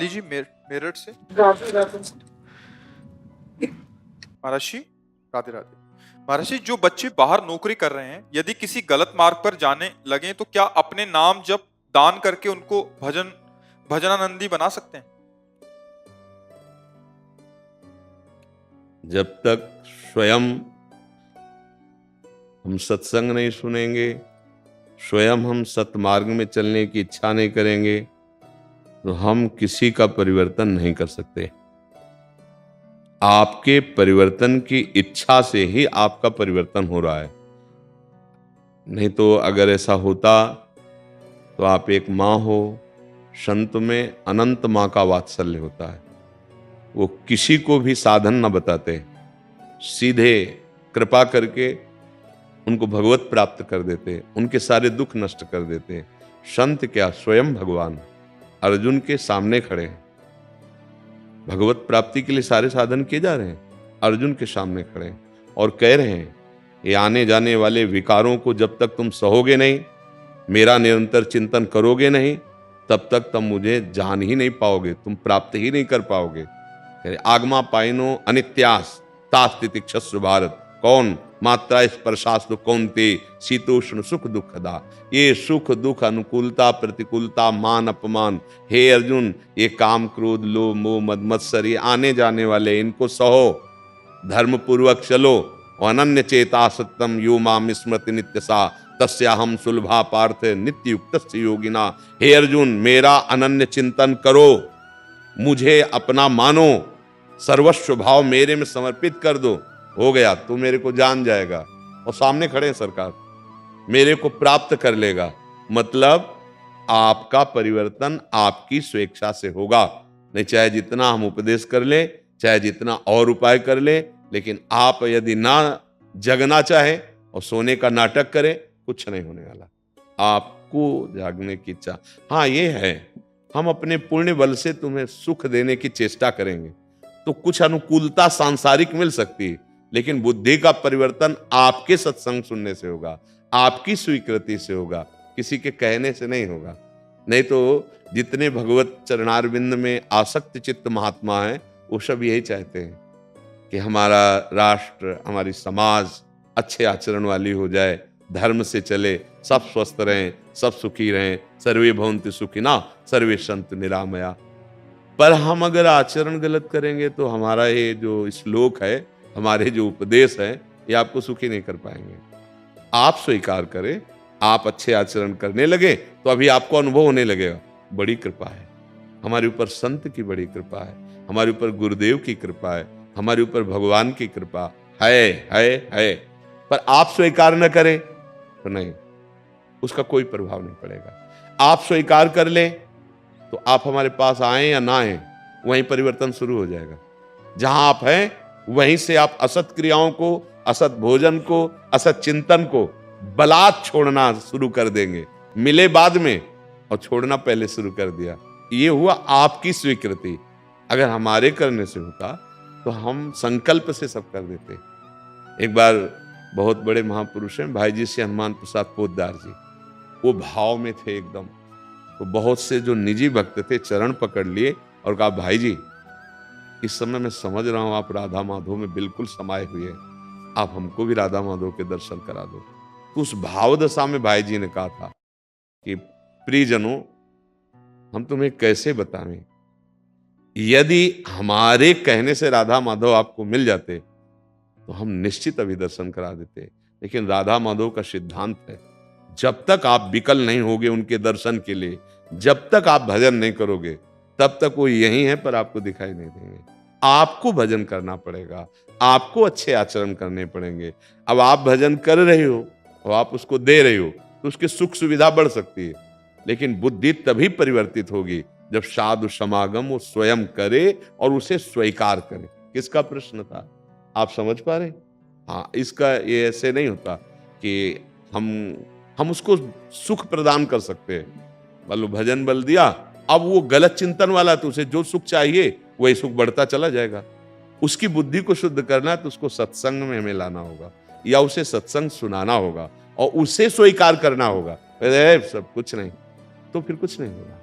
माली जी मेरठ से। महाराज राधे राधे। महाराज जी, जो बच्चे बाहर नौकरी कर रहे हैं, यदि किसी गलत मार्ग पर जाने लगे तो क्या अपने नाम जब दान करके उनको भजनानंदी बना सकते हैं? जब तक स्वयं हम सत्संग नहीं सुनेंगे, स्वयं हम सत्मार्ग में चलने की इच्छा नहीं करेंगे, तो हम किसी का परिवर्तन नहीं कर सकते। आपके परिवर्तन की इच्छा से ही आपका परिवर्तन हो रहा है। नहीं तो अगर ऐसा होता तो आप एक माँ हो, संत में अनंत माँ का वात्सल्य होता है। वो किसी को भी साधन न बताते, सीधे कृपा करके उनको भगवत प्राप्त कर देते, उनके सारे दुख नष्ट कर देते। संत क्या, स्वयं भगवान अर्जुन के सामने खड़े हैं। भगवत प्राप्ति के लिए सारे साधन किए जा रहे हैं, अर्जुन के सामने खड़े हैं और कह रहे हैं, ये आने जाने वाले विकारों को जब तक तुम सहोगे नहीं, मेरा निरंतर चिंतन करोगे नहीं, तब तक तुम मुझे जान ही नहीं पाओगे, तुम प्राप्त ही नहीं कर पाओगे। आगमा पाइनो अनित्यास तास्तितिक्षस्व भारत। कौन? मात्रा स्पर्शास्तु कौनते शीतोष्ण सुख दुखदा। ये सुख दुख, अनुकूलता प्रतिकूलता, मान अपमान, हे अर्जुन, ये काम क्रोध लोभ मोह मद मत्सर, ये आने जाने वाले, इनको सहो, धर्म पूर्वक चलो। अनन्य चेता सत्यम यो माम स्मृति नित्यसा तस्याहम सुलभा पार्थ नित्य युक्त योगिना। हे अर्जुन, मेरा अनन्य चिंतन करो, मुझे अपना मानो, सर्वस्व भाव मेरे में समर्पित कर दो, हो गया, तू मेरे को जान जाएगा और सामने खड़े हैं सरकार, मेरे को प्राप्त कर लेगा। मतलब आपका परिवर्तन आपकी स्वेच्छा से होगा। नहीं चाहे जितना हम उपदेश कर ले, चाहे जितना और उपाय कर ले, लेकिन आप यदि ना जगना चाहे और सोने का नाटक करें, कुछ नहीं होने वाला। आपको जागने की इच्छा, हाँ ये है, हम अपने पुण्य बल से तुम्हें सुख देने की चेष्टा करेंगे तो कुछ अनुकूलता सांसारिक मिल सकती है, लेकिन बुद्धि का परिवर्तन आपके सत्संग सुनने से होगा, आपकी स्वीकृति से होगा, किसी के कहने से नहीं होगा। नहीं तो जितने भगवत चरणारविंद में आसक्त चित्त महात्मा हैं, वो सब यही चाहते हैं कि हमारा राष्ट्र, हमारी समाज अच्छे आचरण वाली हो जाए, धर्म से चले, सब स्वस्थ रहें, सब सुखी रहें, सर्वे भवन्तु सुखिना सर्वे सन्तु निरामया। पर हम अगर आचरण गलत करेंगे तो हमारा ये जो श्लोक है, हमारे जो उपदेश है, ये आपको सुखी नहीं कर पाएंगे। आप स्वीकार करें, आप अच्छे आचरण करने लगे तो अभी आपको अनुभव होने लगेगा, बड़ी कृपा है हमारे ऊपर, संत की बड़ी कृपा है हमारे ऊपर, गुरुदेव की कृपा है हमारे ऊपर, भगवान की कृपा है। पर आप स्वीकार न करें तो नहीं, उसका कोई प्रभाव नहीं पड़ेगा। आप स्वीकार कर लें तो आप हमारे पास आए या ना आए, वहीं परिवर्तन शुरू हो जाएगा। जहां आप हैं वहीं से आप असत क्रियाओं को, असत भोजन को, असत चिंतन को बलात् छोड़ना शुरू कर देंगे। मिले बाद में और छोड़ना पहले शुरू कर दिया। ये हुआ आपकी स्वीकृति। अगर हमारे करने से होता तो हम संकल्प से सब कर देते। एक बार बहुत बड़े महापुरुष हैं भाई जी से हनुमान प्रसाद पोद्दार जी, वो भाव में थे एकदम। तो बहुत से जो निजी भक्त थे चरण पकड़ लिए और कहा, भाई जी इस समय मैं समझ रहा हूं आप राधा माधव में बिल्कुल समाये हुए हैं, आप हमको भी राधा माधव के दर्शन करा दो। तो उस भाव दशा में भाई जी ने कहा था कि प्रियजनों, हम तुम्हें कैसे बताएं, यदि हमारे कहने से राधा माधव आपको मिल जाते तो हम निश्चित अभी दर्शन करा देते। लेकिन राधा माधव का सिद्धांत है, जब तक आप विकल नहीं होगे उनके दर्शन के लिए, जब तक आप भजन नहीं करोगे, तब तक वो यही है, पर आपको दिखाई नहीं देंगे। आपको भजन करना पड़ेगा, आपको अच्छे आचरण करने पड़ेंगे। अब आप भजन कर रहे हो और आप उसको दे रहे हो तो उसकी सुख सुविधा बढ़ सकती है, लेकिन बुद्धि तभी परिवर्तित होगी जब साधु समागम वो स्वयं करे और उसे स्वीकार करे। किसका प्रश्न था, आप समझ पा रहे? हाँ, इसका ये ऐसे नहीं होता कि हम उसको सुख प्रदान कर सकते हैं। मतलब भजन बल दिया, अब वो गलत चिंतन वाला, तो उसे जो सुख चाहिए वही सुख बढ़ता चला जाएगा। उसकी बुद्धि को शुद्ध करना है तो उसको सत्संग में हमें लाना होगा, या उसे सत्संग सुनाना होगा और उसे स्वीकार करना होगा। सब कुछ नहीं तो फिर कुछ नहीं होगा।